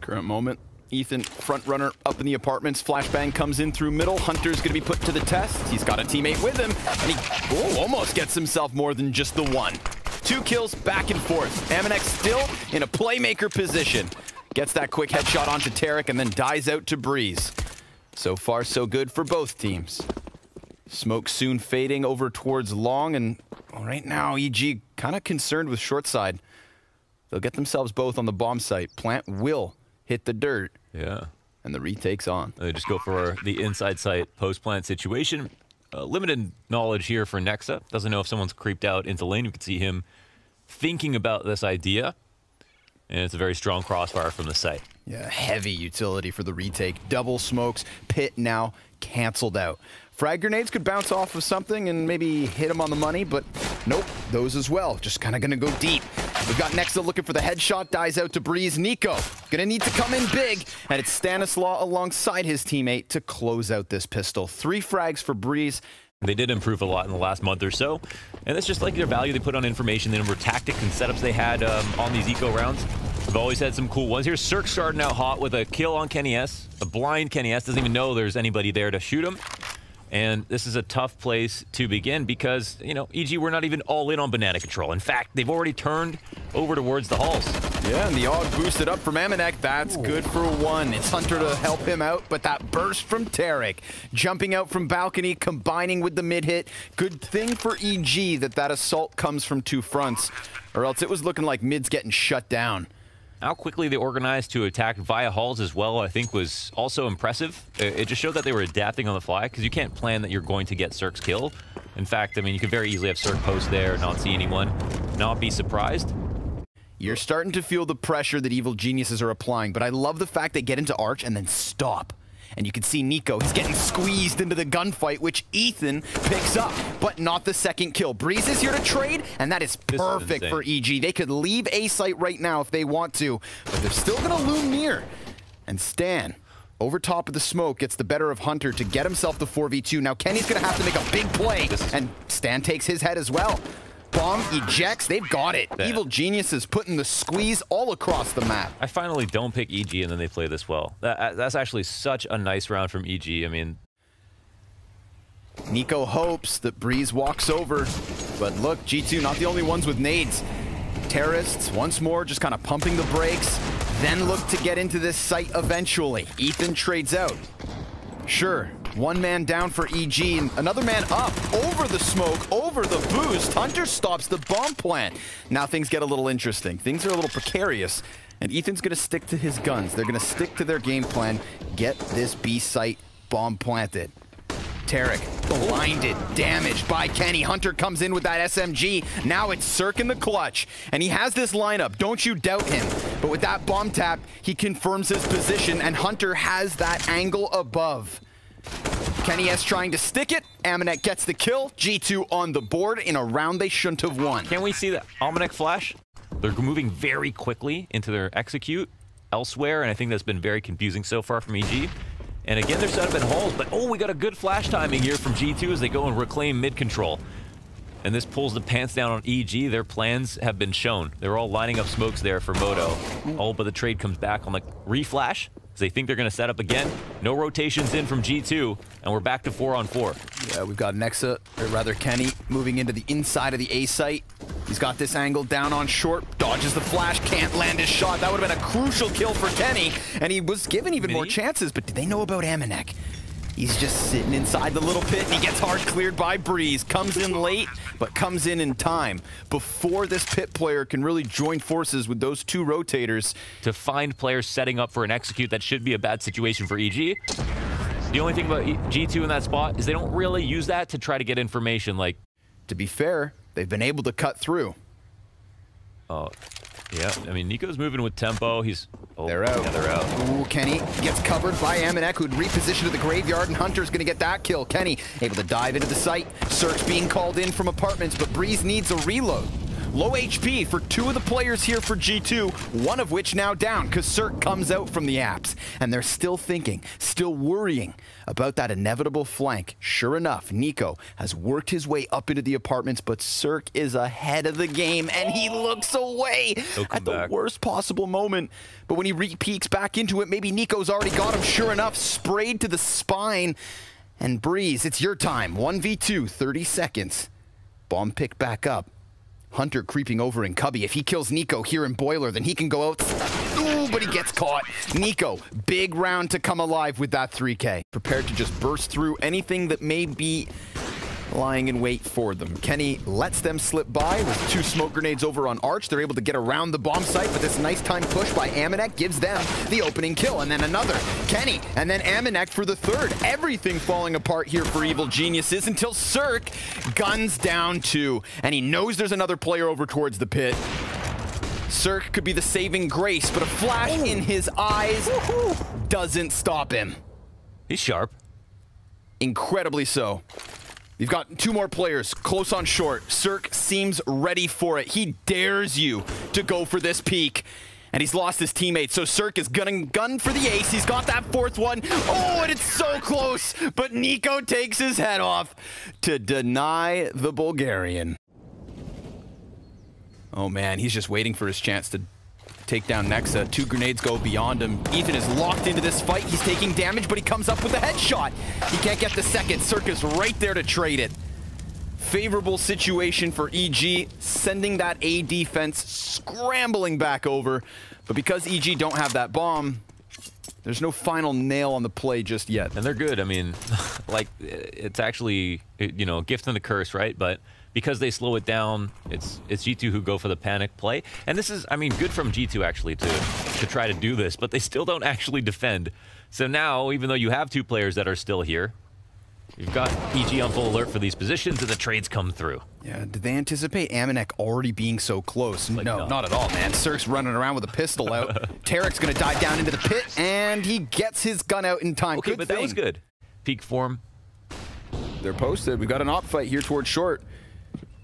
Current moment, Ethan, front runner up in the apartments. Flashbang comes in through middle. Hunter's gonna be put to the test. He's got a teammate with him, and he almost gets himself more than just the one. 2 kills back and forth. Amanek still in a playmaker position. Gets that quick headshot onto Tarek and then dies out to Breeze. So far, so good for both teams. Smoke soon fading over towards long, and right now, EG kind of concerned with short side. They'll get themselves both on the bomb site. Plant will hit the dirt. Yeah. And the retake's on. They just go for the inside site post-plant situation. Limited knowledge here for Nexa. Doesn't know if someone's creeped out into lane. You can see him thinking about this idea. And it's a very strong crossfire from the site. Yeah, heavy utility for the retake. Double smokes. Pit now canceled out. Frag grenades could bounce off of something and maybe hit him on the money, but nope, those as well. Just kind of going to go deep. We've got Nexa looking for the headshot, dies out to Breeze. Niko gonna need to come in big, and it's Stanislaw alongside his teammate to close out this pistol. 3 frags for Breeze. They did improve a lot in the last month or so, and that's just like their value they put on information, the number of tactics and setups they had on these eco rounds. They've always had some cool ones. Here's Cirque starting out hot with a kill on Kenny S. A blind Kenny S, doesn't even know there's anybody there to shoot him. And this is a tough place to begin because, you know, EG were not even all in on banana control. In fact, they've already turned over towards the halls. Yeah, and the AUG boosted up from Amanek. That's good for 1. It's Hunter to help him out, but that burst from Tarek. Jumping out from balcony, combining with the mid-hit. Good thing for EG that assault comes from 2 fronts, or else it was looking like mid's getting shut down. How quickly they organized to attack via halls as well, I think, was also impressive. It just showed that they were adapting on the fly, because you can't plan that you're going to get Cirque's kill. In fact, I mean, you could very easily have Cirque post there, not see anyone, not be surprised. You're starting to feel the pressure that evil geniuses are applying, but I love the fact they get into Arch and then stop. And you can see Niko, he's getting squeezed into the gunfight, which Ethan picks up, but not the second kill. Breeze is here to trade, and that is perfect for EG. They could leave A site right now if they want to, but they're still gonna loom near. And Stan, over top of the smoke, gets the better of Hunter to get himself the 4v2. Now Kenny's gonna have to make a big play, and Stan takes his head as well. Bomb ejects, they've got it. Damn. Evil geniuses putting the squeeze all across the map. I finally don't pick EG and then they play this well. That's actually such a nice round from EG. I mean, Niko hopes that Breeze walks over, but look, G2 not the only ones with nades. Terrorists once more just kind of pumping the brakes, then look to get into this site eventually. Ethan trades out. Sure, 1 man down for EG, and another man up, over the smoke, over the boost. Hunter stops the bomb plant. Now things get a little interesting. Things are a little precarious, and Ethan's gonna stick to his guns. They're gonna stick to their game plan, get this B site bomb planted. Tarek, blinded, damaged by Kenny. Hunter comes in with that SMG. Now it's Cirque in the clutch, and he has this lineup. Don't you doubt him. But with that bomb tap, he confirms his position, and Hunter has that angle above. Kenny S trying to stick it. Amanek gets the kill. G2 on the board in a round they shouldn't have won. Can we see the Amanek flash? They're moving very quickly into their execute elsewhere, and I think that's been very confusing so far from EG. And again, they're set up in halls, but oh, we got a good flash timing here from G2 as they go and reclaim mid control. And this pulls the pants down on EG. Their plans have been shown. They're all lining up smokes there for Moto. Oh, but the trade comes back on the reflash. They think they're going to set up again. No rotations in from G2, and we're back to 4-on-4. Yeah, we've got Nexa, or rather Kenny, moving into the inside of the A site. He's got this angle down on short, dodges the flash, can't land his shot. That would have been a crucial kill for Kenny, and he was given even more chances, but did they know about Amanek? He's just sitting inside the little pit, and he gets hard cleared by Breeze. Comes in late, but comes in time. Before this pit player can really join forces with those 2 rotators. To find players setting up for an execute, that should be a bad situation for EG. The only thing about G2 in that spot is they don't really use that to try to get information. Like, to be fair, they've been able to cut through. Oh, yeah. I mean, Nico's moving with tempo. He's... Oh, they're out. Yeah, they're out. Ooh, Kenny gets covered by Amanek, who'd repositioned to the graveyard, and Hunter's gonna get that kill. Kenny able to dive into the site. Cirque's being called in from apartments, but Breeze needs a reload. Low HP for two of the players here for G2, one of which now down because Cirque comes out from the apps. And they're still thinking, still worrying about that inevitable flank. Sure enough, niko has worked his way up into the apartments, but Cirque is ahead of the game, and he looks away at the worst possible moment. But when he re-peeks back into it, maybe niko's already got him. Sure enough, sprayed to the spine. And Breeze, it's your time. 1v2, 30 seconds. Bomb picked back up. Hunter creeping over in Cubby. If he kills niko here in Boiler, then he can go out. Ooh, but he gets caught. niko, big round to come alive with that 3K. Prepared to just burst through anything that may be lying in wait for them. Kenny lets them slip by with two smoke grenades over on Arch. They're able to get around the bomb site, but this nice time push by Amanek gives them the opening kill. And then another. Kenny, and then Amanek for the third. Everything falling apart here for Evil Geniuses until Cirque guns down two. And he knows there's another player over towards the pit. Cirque could be the saving grace, but a flash in his eyes doesn't stop him. He's sharp. Incredibly so. You've got two more players close on short. Cirque seems ready for it. He dares you to go for this peak. And he's lost his teammate, so Cirque is gunning for the ace. He's got that fourth one. Oh, and it's so close. But niko takes his head off to deny the Bulgarian. Oh, man, he's just waiting for his chance to take down Nexa. Two grenades go beyond him. Ethan is locked into this fight. He's taking damage, but he comes up with a headshot. He can't get the second. Cirque is right there to trade it. Favorable situation for EG, sending that A defense scrambling back over. But because EG don't have that bomb, there's no final nail on the play just yet. And they're good. I mean, like, it's actually, you know, a gift and a curse, right? But because they slow it down, it's G2 who go for the panic play. And this is, I mean, good from G2 actually to try to do this, but they still don't actually defend. So now, even though you have two players that are still here, you've got EG on full alert for these positions, and the trades come through. Yeah, did they anticipate Amanek already being so close? Like, no, not at all, man. Cirque's running around with a pistol out. Tarek's going to dive down into the pit, and he gets his gun out in time. Okay, good but thing. That was good. Peak form. They're posted. We've got an op fight here towards short.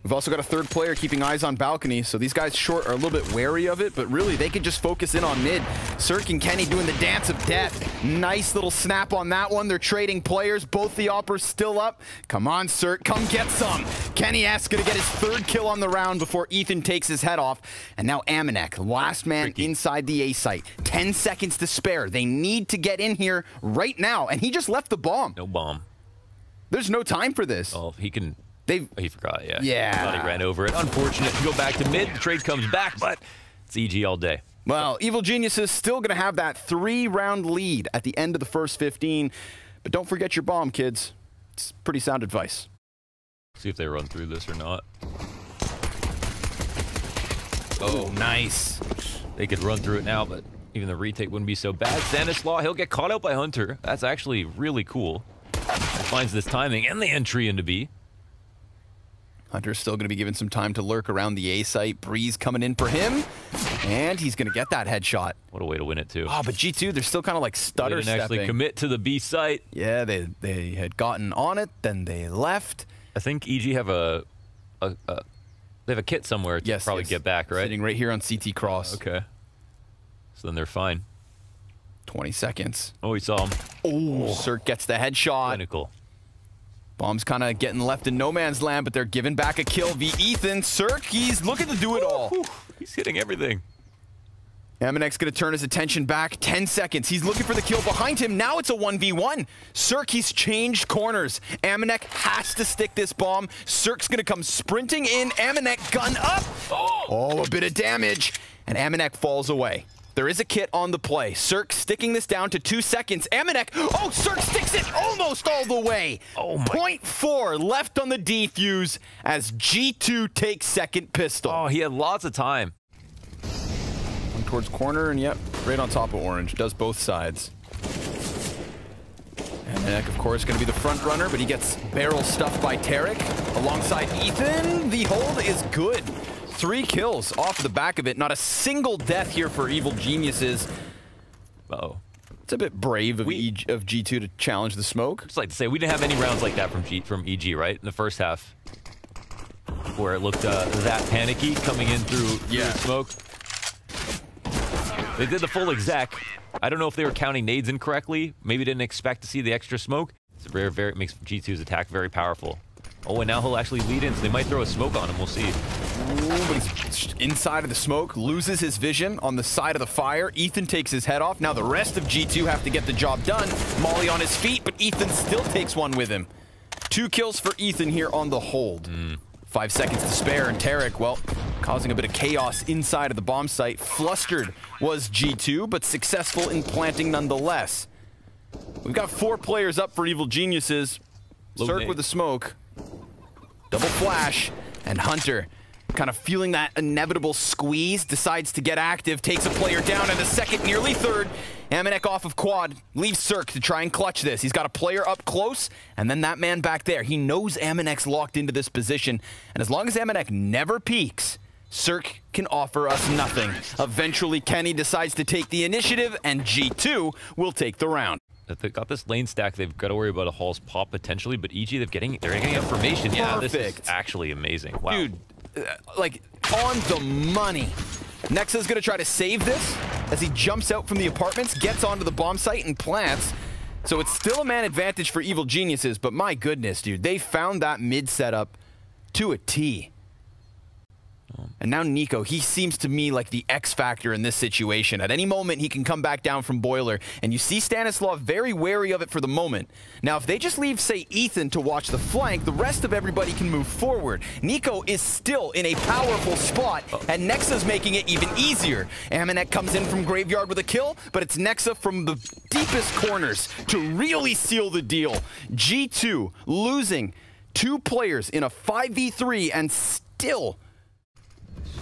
We've also got a third player keeping eyes on balcony, so these guys short are a little bit wary of it, but really they can just focus in on mid. Cirque and Kenny doing the dance of death. Nice little snap on that one. They're trading players. Both the oppers still up. Come on, Cirque, come get some. Kenny S gonna get his third kill on the round before Ethan takes his head off. And now Amanek, last man inside the A site. 10 seconds to spare. They need to get in here right now, and he just left the bomb. No bomb. There's no time for this. Oh, he can... He forgot, yeah. Yeah. Thought he ran over it. Unfortunate to go back to mid. The trade comes back, but it's EG all day. Well, Evil Genius is still going to have that 3-round lead at the end of the first 15. But don't forget your bomb, kids. It's pretty sound advice. See if they run through this or not. Oh, nice. They could run through it now, but even the retake wouldn't be so bad. Stanislaw, he'll get caught out by Hunter. That's actually really cool. He finds this timing and the entry into B. Hunter's still going to be given some time to lurk around the A site. Breeze coming in for him, and he's going to get that headshot. What a way to win it, too. Oh, but G2, they're still kind of like stutter they didn't actually commit to the B site. Yeah, they had gotten on it, then they left. I think EG have they have a kit somewhere to probably get back, right? Sitting right here on CT cross. Okay. So then they're fine. 20 seconds. Oh, he saw him. Oh, Cirque gets the headshot. Clinical. Bomb's kind of getting left in no man's land, but they're giving back a kill via Ethan. Cirque, he's looking to do it all. He's hitting everything. Amanek's going to turn his attention back. 10 seconds. He's looking for the kill behind him. Now it's a 1v1. Cirque, he's changed corners. Amanek has to stick this bomb. Cirque's going to come sprinting in. Amanek gun up. Oh, a bit of damage. And Amanek falls away. There is a kit on the play. Cirque sticking this down to 2 seconds. Amanek, oh, Cirque sticks it almost all the way. Oh my. 0.4 left on the defuse as G2 takes second pistol. Oh, he had lots of time. One towards corner, and yep, right on top of orange. Does both sides. Amanek, of course, going to be the front runner, but he gets barrel stuffed by Tarek alongside Ethan. The hold is good. 3 kills off the back of it. Not a single death here for Evil Geniuses. Uh-oh. It's a bit brave of G2 to challenge the smoke. Just like to say, we didn't have any rounds like that from EG, right? In the first half. where it looked that panicky coming in through the smoke. They did the full exec. I don't know if they were counting nades incorrectly. Maybe didn't expect to see the extra smoke. It's it makes G2's attack very powerful. Oh, and now he'll actually lead in, so they might throw a smoke on him. We'll see. Ooh, but he's inside of the smoke, loses his vision on the side of the fire. Ethan takes his head off. Now the rest of G2 have to get the job done. Molly on his feet, but Ethan still takes one with him. 2 kills for Ethan here on the hold. 5 seconds to spare, and Tarek, well, causing a bit of chaos inside of the bomb site. Flustered was G2, but successful in planting nonetheless. We've got 4 players up for Evil Geniuses. Cirque with the smoke. Double flash, and Hunter, kind of feeling that inevitable squeeze, decides to get active, takes a player down, and a second, nearly third. Amanek off of quad, leaves Cirque to try and clutch this. He's got a player up close, and then that man back there. He knows Amanek's locked into this position, and as long as Amanek never peeks, Cirque can offer us nothing. Eventually, Kenny decides to take the initiative, and G2 will take the round. They've got this lane stack. They've got to worry about a Hall's pop potentially, but EG, they're getting information. Yeah, this is actually amazing. Wow. Dude, like, on the money. Nexa's going to try to save this as he jumps out from the apartments, gets onto the bomb site, and plants. So it's still a man advantage for Evil Geniuses, but my goodness, dude, they found that mid setup to a T. And now Niko, he seems to me like the X factor in this situation. At any moment, he can come back down from Boiler, and you see Stanislav very wary of it for the moment. Now, if they just leave, say, Ethan to watch the flank, the rest of everybody can move forward. Niko is still in a powerful spot, and Nexa's making it even easier. Amanek comes in from Graveyard with a kill, but it's Nexa from the deepest corners to really seal the deal. G2 losing 2 players in a 5v3 and still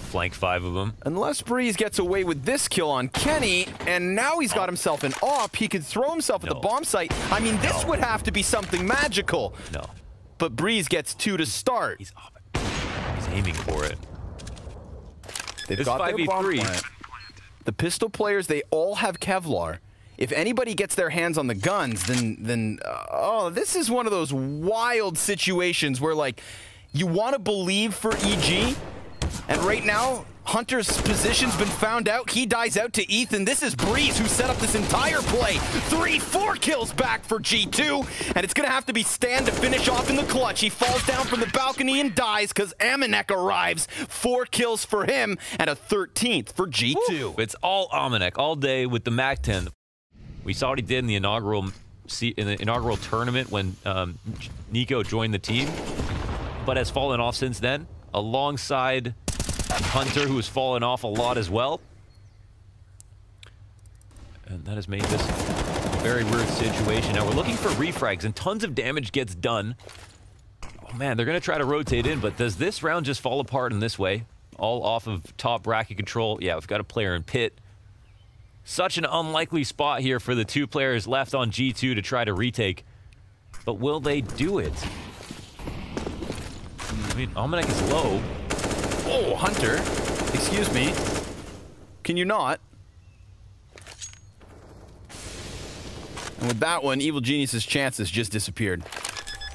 flank 5 of them. Unless Breeze gets away with this kill on Kenny, and now he's got himself an op, he could throw himself at the bomb site. I mean, this would have to be something magical. No. But Breeze gets 2 to start. He's aiming for it. They've got 5v3. The pistol players, they all have Kevlar. If anybody gets their hands on the guns, then oh, this is one of those wild situations where, like, you want to believe for EG, and right now, Hunter's position's been found out. He dies out to Ethan. This is Breeze who set up this entire play. 4 kills back for G2, and it's going to have to be Stan to finish off in the clutch. He falls down from the balcony and dies because Amanek arrives. 4 kills for him, and a 13th for G2. Woo. It's all Amanek all day with the MAC-10. We saw what he did in the inaugural tournament when Niko joined the team, but has fallen off since then, alongside Hunter, who has fallen off a lot as well. And that has made this a very weird situation. Now we're looking for refrags, and tons of damage gets done. Oh man, they're going to try to rotate in, but does this round just fall apart in this way? All off of top bracket control. Yeah, we've got a player in pit. Such an unlikely spot here for the 2 players left on G2 to try to retake. But will they do it? I mean, Amanek is low. Oh, Hunter. Excuse me. Can you not? And with that one, Evil Genius's chances just disappeared.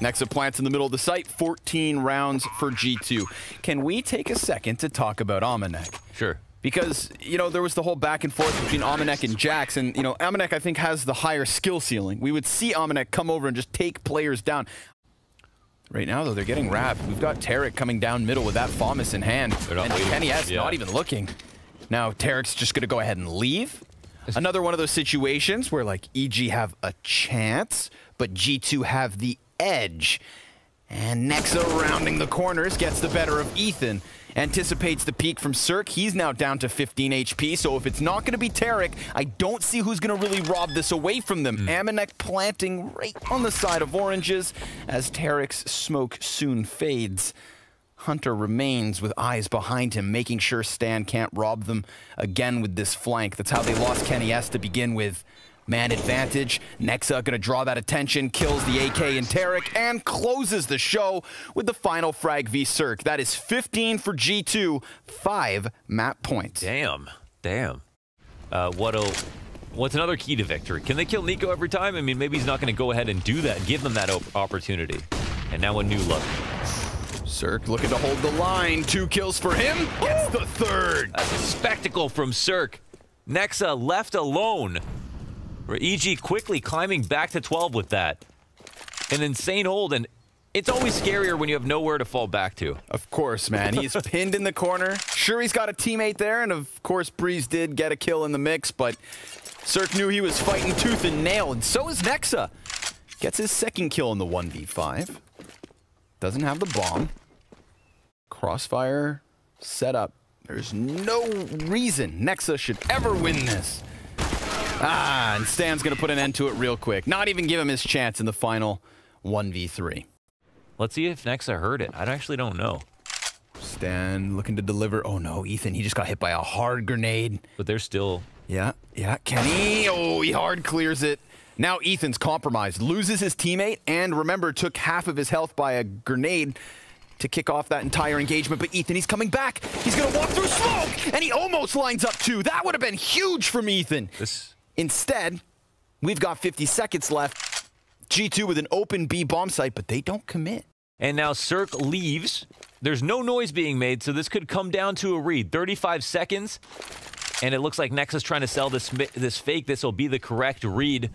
Nexa plants in the middle of the site. 14 rounds for G2. Can we take a second to talk about Amanek? Sure. Because, you know, there was the whole back and forth between Amanek and Jax, and, you know, Amanek, I think, has the higher skill ceiling. We would see Amanek come over and just take players down. Right now, though, they're getting wrapped. We've got Tarek coming down middle with that FAMAS in hand. And Kenny S not even looking. Now, Tarek's just going to go ahead and leave. Another one of those situations where, like, EG have a chance, but G2 have the edge. And Nexa, rounding the corners, gets the better of Ethan. Anticipates the peak from Cirque. He's now down to 15 HP, so if it's not going to be Tarek, I don't see who's going to really rob this away from them. Amanek planting right on the side of oranges as Tarek's smoke soon fades. Hunter remains with eyes behind him, making sure Stan can't rob them again with this flank. That's how they lost Kenny S to begin with. Man advantage. Nexa gonna draw that attention, kills the AK and Tarek, and closes the show with the final frag v Cirque. That is 15 for G2, 5 map points. Damn. What's another key to victory? Can they kill Niko every time? I mean, maybe he's not gonna go ahead and do that and give them that opportunity. And now a new look. Cirque looking to hold the line. 2 kills for him. Gets the third. That's a spectacle from Cirque. Nexa left alone. EG quickly climbing back to 12 with that. An insane hold, and it's always scarier when you have nowhere to fall back to. Of course, man. He's pinned in the corner. Sure, he's got a teammate there, and of course, Breeze did get a kill in the mix, but Cirque knew he was fighting tooth and nail, and so is Nexa. Gets his second kill in the 1v5. Doesn't have the bomb. Crossfire set up. There's no reason Nexa should ever win this. And Stan's going to put an end to it real quick. Not even give him his chance in the final 1v3. Let's see if Nexa heard it. I actually don't know. Stan looking to deliver. Oh no, Ethan, he just got hit by a hard grenade. But they're still... Yeah, Kenny. Oh, he hard clears it. Now Ethan's compromised. Loses his teammate, and remember, took half of his health by a grenade to kick off that entire engagement. But Ethan, he's coming back. He's going to walk through smoke, and he almost lines up 2. That would have been huge from Ethan. Instead, we've got 50 seconds left. G2 with an open B bomb site, but they don't commit. And now Cirque leaves. There's no noise being made, so this could come down to a read. 35 seconds, and it looks like Nexa's trying to sell this fake. This will be the correct read.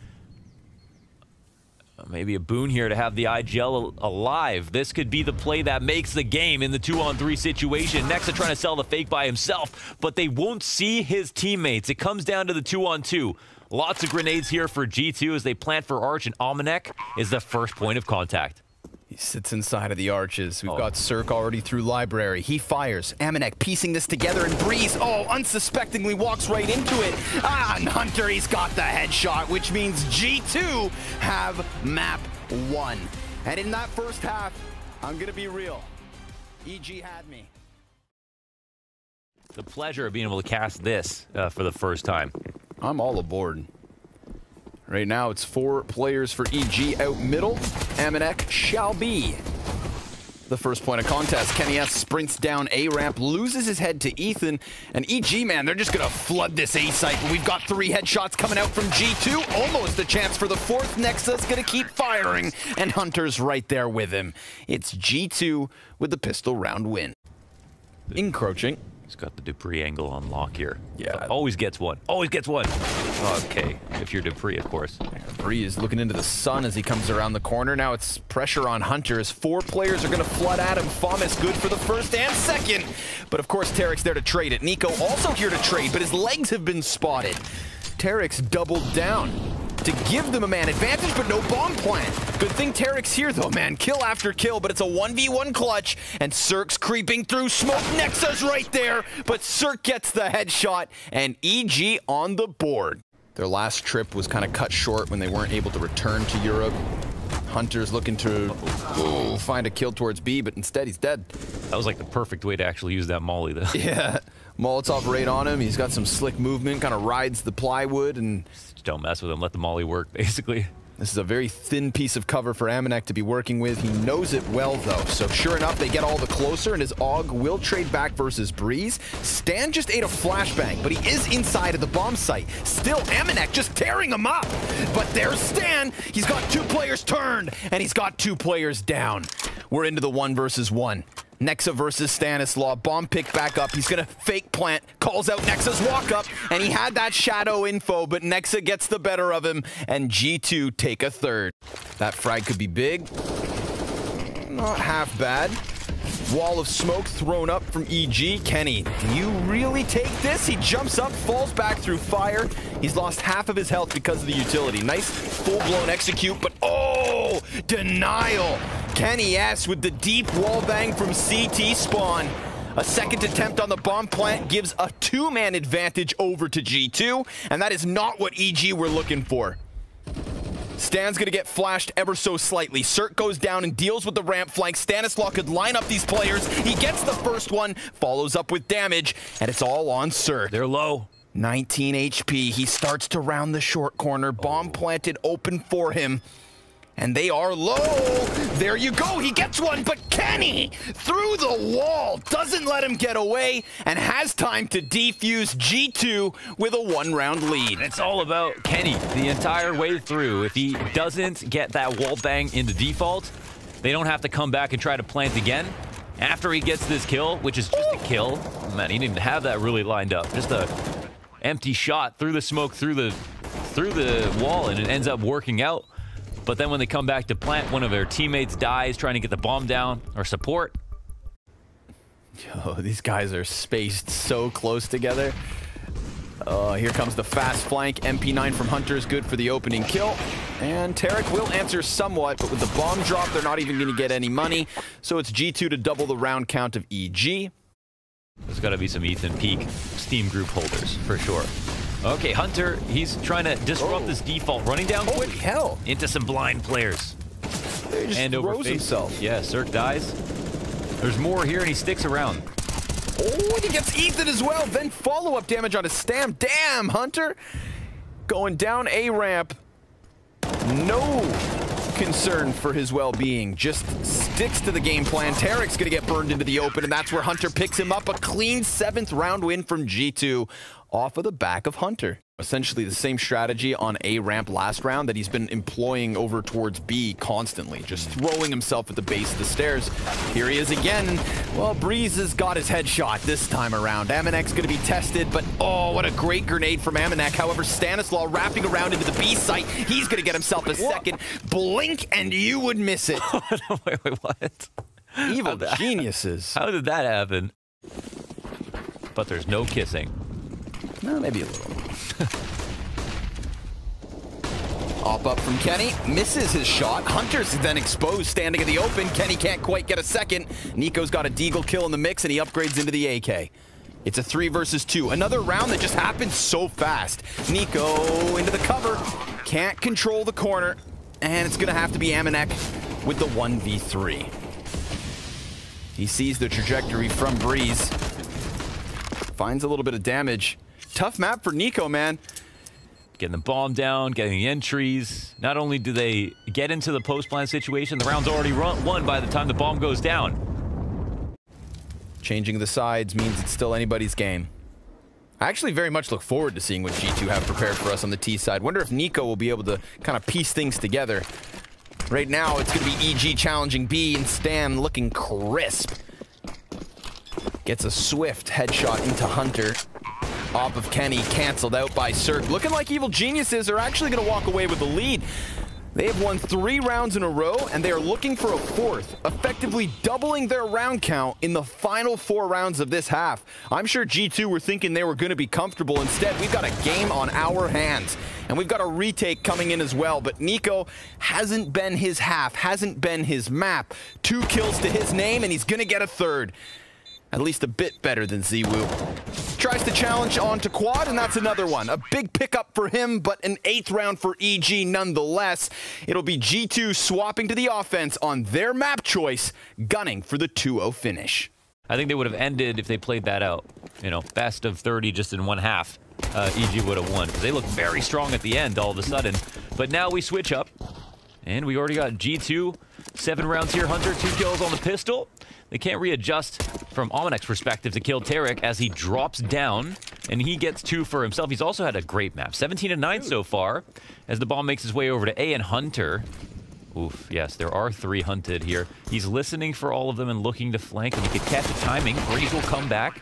Maybe a boon here to have the IGL alive. This could be the play that makes the game in the 2-on-3 situation. Nexa trying to sell the fake by himself, but they won't see his teammates. It comes down to the 2-on-2. Lots of grenades here for G2 as they plant for Arch, and Almanac is the first point of contact. He sits inside of the arches. We've got Cirque already through library. He fires. Amanek piecing this together, and Breeze, unsuspectingly walks right into it. And Hunter, he's got the headshot, which means G2 have map 1. And in that first half, I'm going to be real. EG had me. The pleasure of being able to cast this for the first time. I'm all aboard. Right now, it's 4 players for EG out middle. Amanek shall be the first point of contest. Kenny S sprints down A ramp, loses his head to Ethan, and EG, man, they're just gonna flood this A site. But we've got 3 headshots coming out from G2. Almost a chance for the 4th. Nexa's gonna keep firing, and Hunter's right there with him. It's G2 with the pistol round win. Encroaching. He's got the Dupree angle on lock here. Yeah. Always gets one. Always gets one. Okay, if you're Dupree, of course. Dupree is looking into the sun as he comes around the corner. Now it's pressure on Hunter as 4 players are going to flood at him. Famas good for the first and second. But of course, Tarek's there to trade it. Niko also here to trade, but his legs have been spotted. Tarek's doubled down to give them a man advantage, but no bomb plant. Good thing Tarek's here, though, man. Kill after kill, but it's a 1v1 clutch, and Cirque's creeping through smoke. Nexa's right there, but Cirque gets the headshot, and EG on the board. Their last trip was kind of cut short when they weren't able to return to Europe. Hunter's looking to find a kill towards B, but instead he's dead. That was like the perfect way to actually use that molly, though. Yeah, Molotov right on him. He's got some slick movement, kind of rides the plywood, and just don't mess with him. Let the molly work, basically. This is a very thin piece of cover for Amanek to be working with. He knows it well, though. So sure enough, they get all the closer, and his AUG will trade back versus Breeze. Stan just ate a flashbang, but he is inside of the bomb site. Still, Amanek just tearing him up. But there's Stan. He's got 2 players turned, and he's got 2 players down. We're into the 1 versus 1. Nexa versus Stanislaw. Bomb pick back up. He's going to fake plant. Calls out Nexa's walk up. And he had that shadow info, but Nexa gets the better of him. And G2 take a third. That frag could be big. Not half bad. Wall of smoke thrown up from EG. Kenny, can you really take this? He jumps up, falls back through fire. He's lost half of his health because of the utility. Nice full-blown execute, but denial. Kenny S with the deep wall bang from CT spawn. A second attempt on the bomb plant gives a 2-man advantage over to G2, and that is not what EG were looking for. Stan's gonna get flashed ever so slightly. Cirque goes down and deals with the ramp flank. Stanislaw could line up these players. He gets the first one, follows up with damage, and it's all on Cirque. They're low. 19 HP. He starts to round the short corner. Bomb planted open for him. And they are low. There you go. He gets one, but Kenny through the wall doesn't let him get away and has time to defuse G2 with a 1-round lead. It's all about Kenny the entire way through. If he doesn't get that wall bang into default, they don't have to come back and try to plant again. after he gets this kill, which is just a kill. Man, he didn't even have that really lined up. Just a empty shot through the smoke, through the wall, and it ends up working out. But then when they come back to plant, one of their teammates dies trying to get the bomb down or support. Yo, these guys are spaced so close together. Oh, here comes the fast flank. MP9 from Hunter is good for the opening kill. And täällä will answer somewhat, but with the bomb drop, they're not even going to get any money. So it's G2 to double the round count of EG. There's got to be some Ethan Peak Steam group holders, for sure. Okay, Hunter, he's trying to disrupt this default, running down quick hell into some blind players. He just and throws himself. Yeah, Cirque dies. There's more here, and he sticks around. Oh, he gets Ethan as well. Then follow-up damage on his stam. Damn, Hunter. Going down A ramp. No concern for his well-being. Just sticks to the game plan. täälla's going to get burned into the open, and that's where Hunter picks him up. A clean 7th round win from G2 off of the back of Hunter. Essentially the same strategy on A ramp last round that he's been employing over towards B constantly, just throwing himself at the base of the stairs. Here he is again. Well, Breeze has got his headshot this time around. Amanek's going to be tested, but oh, what a great grenade from Amanek. However, Stanislaw wrapping around into the B site. He's going to get himself a second. Blink and you would miss it. Wait, what? Evil geniuses. How did that happen? But there's no kissing. No, maybe a little. Op up from Kenny, misses his shot. Hunter's then exposed, standing in the open. Kenny can't quite get a second. niko's got a deagle kill in the mix, and he upgrades into the AK. It's a 3 versus 2. Another round that just happened so fast. niko into the cover. Can't control the corner, and it's going to have to be Amanek with the 1v3. He sees the trajectory from Breeze. Finds a little bit of damage. Tough map for niko, man. Getting the bomb down, getting the entries. Not only do they get into the post-plant situation, the round's already won by the time the bomb goes down. Changing the sides means it's still anybody's game. I actually very much look forward to seeing what G2 have prepared for us on the T side. Wonder if niko will be able to kind of piece things together. Right now, it's going to be EG challenging B, and Stam looking crisp. Gets a swift headshot into Hunter. Op of Kenny canceled out by Cirque. Looking like Evil Geniuses are actually going to walk away with the lead. They have won 3 rounds in a row, and they are looking for a 4th, effectively doubling their round count in the final 4 rounds of this half. I'm sure G2 were thinking they were going to be comfortable. Instead, we've got a game on our hands, and we've got a retake coming in as well. But niko hasn't been his half, hasn't been his map. 2 kills to his name, and he's going to get a 3rd. At least a bit better than zywoo. Tries to challenge onto quad, and that's another one. A big pickup for him, but an 8th round for EG nonetheless. It'll be G2 swapping to the offense on their map choice, gunning for the 2-0 finish. I think they would have ended if they played that out. You know, best of 30 just in one half. EG would have won, because they look very strong at the end all of a sudden. But now we switch up, and we already got G2. 7 rounds here. Hunter, 2 kills on the pistol. They can't readjust from Amanek's perspective to kill täällä as he drops down, and he gets 2 for himself. He's also had a great map. 17-9 so far as the bomb makes his way over to A, and Hunter. Oof, yes, there are 3 hunted here. He's listening for all of them and looking to flank, and he could catch the timing. Breeze will come back,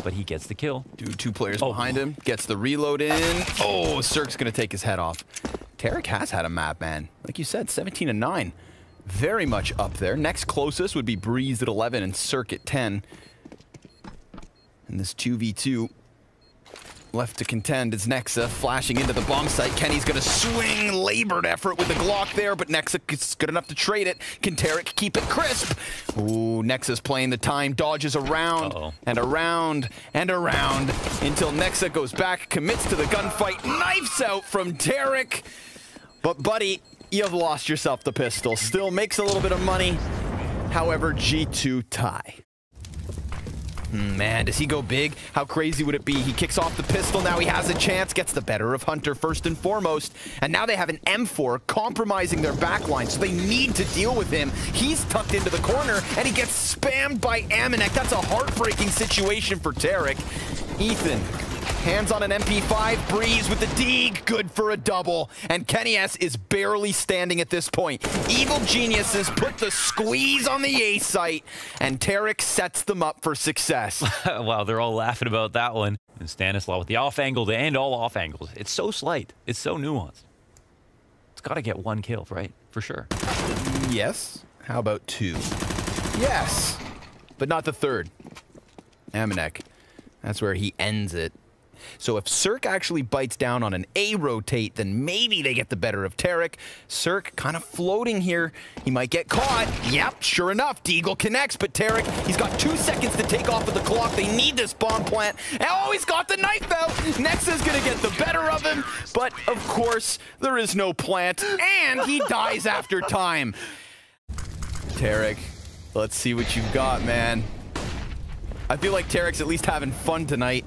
but he gets the kill. Dude, 2 players behind him. Gets the reload in. Oh, Cirque's going to take his head off. täällä has had a map, man. Like you said, 17-9. Very much up there. Next closest would be Breeze at 11 and Cirque at 10. And this 2v2 left to contend is Nexa flashing into the bomb site. Kenny's going to swing labored effort with the Glock there, but Nexa is good enough to trade it. Can täällä keep it crisp? Ooh, Nexa's playing the time, dodges around and around and around until Nexa goes back, commits to the gunfight, knifes out from täällä. But buddy, you've lost yourself the pistol. Still makes a little bit of money. However, G2 tie. Man, does he go big? How crazy would it be? He kicks off the pistol. Now he has a chance. Gets the better of Hunter first and foremost. And now they have an M4 compromising their backline, so they need to deal with him. He's tucked into the corner, and he gets spammed by Amanek. That's a heartbreaking situation for täällä. Ethan Hands on an MP5, Breeze with the dig, good for a double. And Kenny S is barely standing at this point. Evil Geniuses put the squeeze on the A site, and Tarek sets them up for success. Wow, they're all laughing about that one. And Stanislaw with the off angle and all off angles. It's so slight. It's so nuanced. It's got to get 1 kill, right? For sure. Yes. How about 2? Yes. But not the 3rd. Amanek. That's where he ends it. So if Cirque actually bites down on an A rotate, then maybe they get the better of Tarek. Cirque kind of floating here. He might get caught. Yep, sure enough, Deagle connects, but Tarek, he's got 2 seconds to take off of the clock. They need this bomb plant. Oh, he's got the knife out. Nexa's gonna get the better of him, but of course, there is no plant, and he dies after time. Tarek, let's see what you've got, man. I feel like Tarek's at least having fun tonight.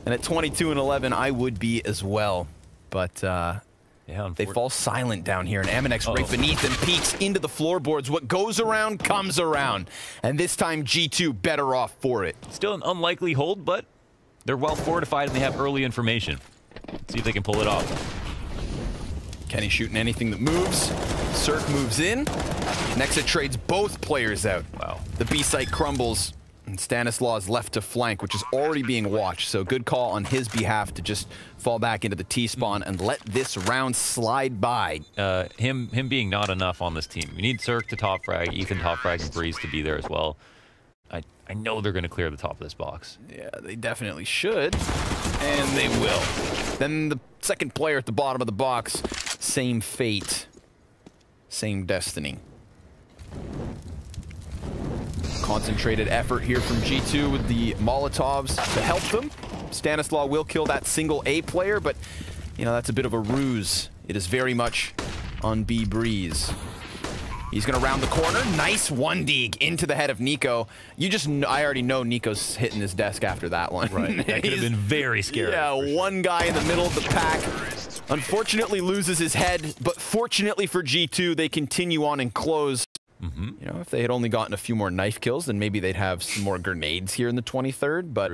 And at 22-11, I would be as well. But yeah, they fall silent down here. And Amanek's right beneath and peeks into the floorboards. What goes around comes around. And this time, G2 better off for it. Still an unlikely hold, but they're well fortified and they have early information. Let's see if they can pull it off. Kenny shooting anything that moves. Cirque moves in. Nexa trades both players out. Wow. The B site crumbles. And Stanislaw is left to flank, which is already being watched. So good call on his behalf to just fall back into the T-spawn and let this round slide by. Him being not enough on this team. You need Cirque to top frag, Ethan top frag, and Breeze to be there as well. I know they're going to clear the top of this box. Yeah, they definitely should. And they will. Then the second player at the bottom of the box, same fate. Same destiny. Concentrated effort here from G2 with the Molotovs to help them. Stanislaw will kill that single A player, but, you know, that's a bit of a ruse. It is very much on B Breeze. He's going to round the corner. Nice 1-dig into the head of Niko. I already know Niko's hitting his desk after that one. Right. That could have been very scary. Yeah, one guy in the middle of the pack. Unfortunately loses his head, but fortunately for G2, they continue on and close. You know, if they had only gotten a few more knife kills, then maybe they'd have some more grenades here in the 23rd, but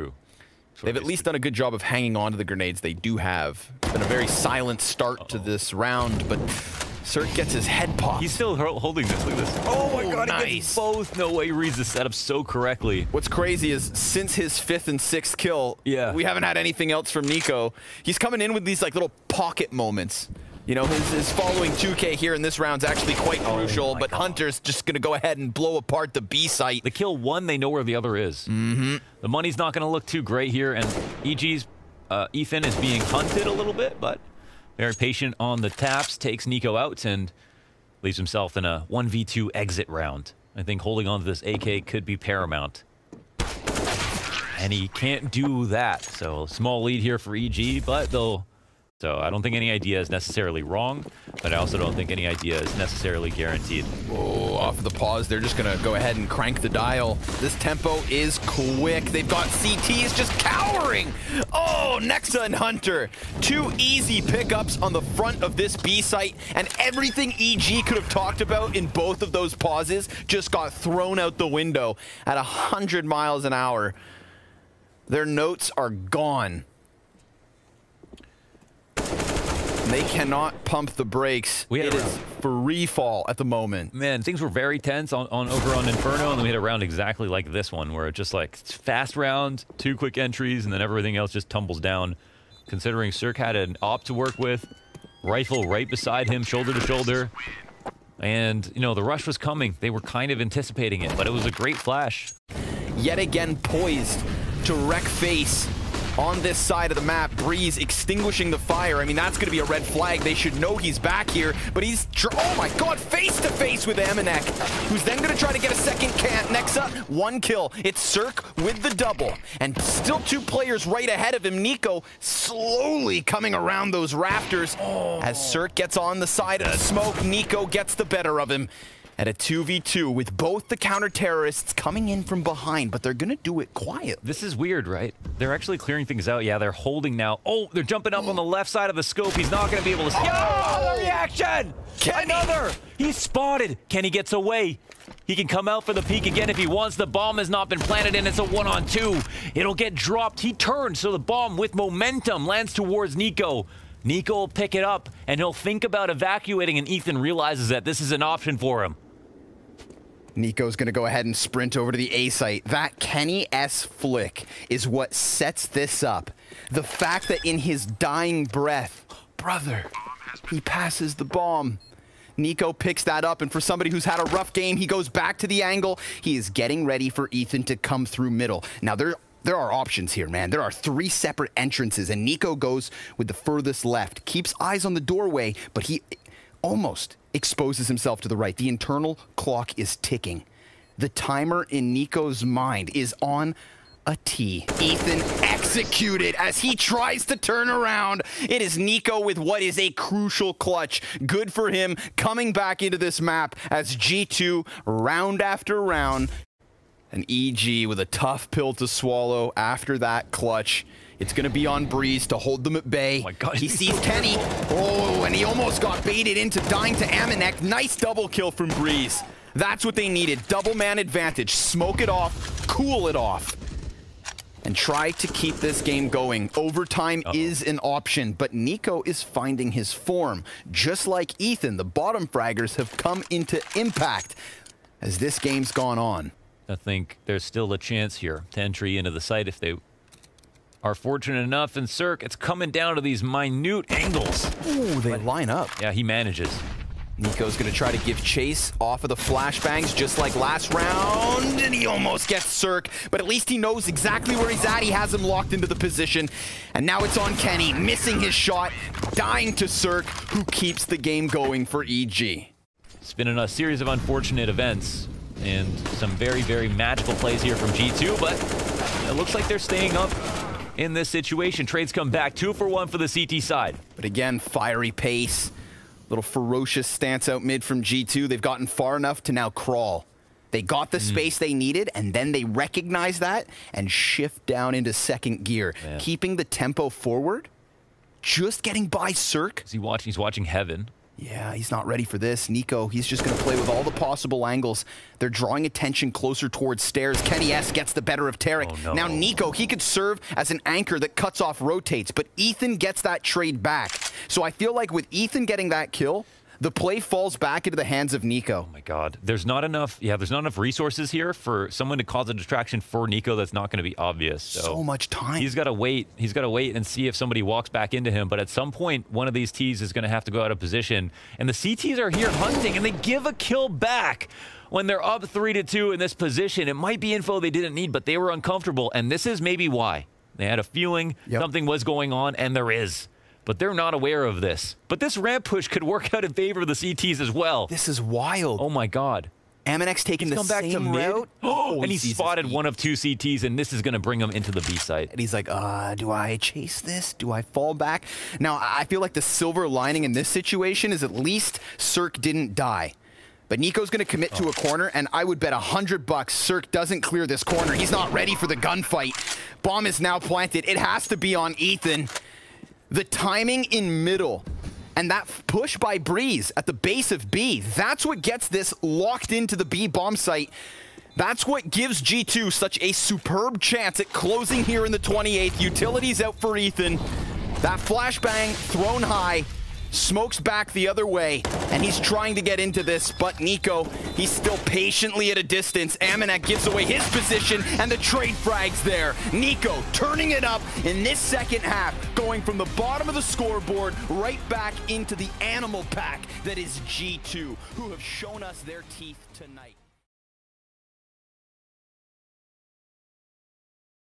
they've at least done a good job of hanging on to the grenades they do have. It's been a very silent start to this round, but Cirque gets his head popped. He's still holding this. Look at this. Oh my god, nice. He gets both. No way he reads the setup so correctly. What's crazy is since his 5th and 6th kill, we haven't had anything else from Niko. He's coming in with these like little pocket moments. You know, his following 2K here in this round's actually quite crucial, but Hunter's just going to go ahead and blow apart the B site. The kill one, they know where the other is. The money's not going to look too great here, and EG's Ethan is being hunted a little bit, but very patient on the taps, takes Niko out, and leaves himself in a 1v2 exit round. I think holding on to this AK could be paramount. And he can't do that, so small lead here for EG, but they'll... So I don't think any idea is necessarily wrong, but I also don't think any idea is necessarily guaranteed. Oh, off of the pause, they're just going to go ahead and crank the dial. This tempo is quick. They've got CTs just cowering. Oh, Nexa and Hunter. 2 easy pickups on the front of this B site, and everything EG could have talked about in both of those pauses just got thrown out the window at 100 miles an hour. Their notes are gone. They cannot pump the brakes. It is free fall at the moment. Man, things were very tense over on Inferno, and then we had a round exactly like this one, where it's just like fast round, 2 quick entries, and then everything else just tumbles down. Considering Cirque had an op to work with, rifle right beside him, shoulder to shoulder, and you know the rush was coming. They were kind of anticipating it, but it was a great flash. Yet again poised to wreck face. On this side of the map, Breeze extinguishing the fire. I mean, that's going to be a red flag. They should know he's back here, but he's, oh my god, face to face with Amanek, who's then going to try to get a second Nexa. 1 kill. It's Cirque with the double, and still 2 players right ahead of him. Niko slowly coming around those rafters. As Cirque gets on the side of the smoke, Niko gets the better of him. at a 2v2 with both the counter-terrorists coming in from behind, but they're gonna do it quiet. This is weird, right? They're actually clearing things out. Yeah, they're holding now. Oh, they're jumping up on the left side of the scope. He's not gonna be able to... Oh, the reaction! Kenny. Another! He's spotted. Kenny gets away. He can come out for the peek again if he wants. The bomb has not been planted, and it's a 1-on-2. It'll get dropped. He turns, so the bomb with momentum lands towards niko. niko will pick it up, and he'll think about evacuating, and Ethan realizes that this is an option for him. niko's gonna go ahead and sprint over to the A site. That Kenny S flick is what sets this up. The fact that in his dying breath, brother, he passes the bomb. niko picks that up, and for somebody who's had a rough game, he goes back to the angle. He is getting ready for Ethan to come through middle. Now, there are options here, man. There are 3 separate entrances, and niko goes with the furthest left. Keeps eyes on the doorway, but he almost exposes himself to the right. The internal clock is ticking. The timer in niko's mind is on a T. Ethan executed as he tries to turn around. It is niko with what is a crucial clutch. Good for him coming back into this map as G2 round after round. An EG with a tough pill to swallow after that clutch. It's going to be on Breeze to hold them at bay. Oh my God. He sees Kenny. Oh, and he almost got baited into dying to Amanek. Nice double kill from Breeze. That's what they needed. Double man advantage. Smoke it off. Cool it off. And try to keep this game going. Overtime is an option, but niko is finding his form. Just like Ethan, the bottom fraggers have come into impact as this game's gone on. I think there's still a chance here to entry into the site if they are fortunate enough. And Cirque, it's coming down to these minute angles. Ooh, they line up. Yeah, he manages. niko's gonna try to give chase off of the flashbangs just like last round, and he almost gets Cirque, but at least he knows exactly where he's at. He has him locked into the position, and now it's on Kenny, missing his shot, dying to Cirque, who keeps the game going for EG. It's been a series of unfortunate events and some very, very magical plays here from G2, but it looks like they're staying up in this situation. Trades come back 2 for 1 for the CT side. But again, fiery pace. Little ferocious stance out mid from G2. They've gotten far enough to now crawl. They got the space they needed, and then they recognize that and shift down into second gear, keeping the tempo forward, just getting by Cirque. Is he watching? He's watching Heaven. Yeah, he's not ready for this. niko, he's just going to play with all the possible angles. They're drawing attention closer towards stairs. Kenny S gets the better of Tarek. Oh, no. Now niko, he could serve as an anchor that cuts off rotates, but Ethan gets that trade back. So I feel like with Ethan getting that kill, the play falls back into the hands of niko. Oh my God. There's not enough, there's not enough resources here for someone to cause a distraction for niko that's not going to be obvious. So much time. He's got to wait. He's got to wait and see if somebody walks back into him. But at some point, one of these Ts is going to have to go out of position. And the CTs are here hunting, and they give a kill back when they're up 3-2 in this position. It might be info they didn't need, but they were uncomfortable. And this is maybe why. They had a feeling something was going on, and there is. But they're not aware of this. But this ramp push could work out in favor of the CTs as well. This is wild. Oh my God. Amanek's taking the same route. And he spotted one of 2 CTs, and this is going to bring him into the B site. And he's like, do I chase this? Do I fall back? Now, I feel like the silver lining in this situation is at least Cirque didn't die. But niko's going to commit to a corner, and I would bet $100 Cirque doesn't clear this corner. He's not ready for the gunfight. Bomb is now planted. It has to be on Ethan. The timing in middle and that push by Breeze at the base of B, that's what gets this locked into the B bomb site. That's what gives G2 such a superb chance at closing here in the 28th. Utilities out for Ethan. That flashbang thrown high. Smokes back the other way, and he's trying to get into this, but niko, he's still patiently at a distance. Amanek gives away his position, and the trade frag's there. niko turning it up in this second half, going from the bottom of the scoreboard right back into the animal pack that is G2, who have shown us their teeth tonight.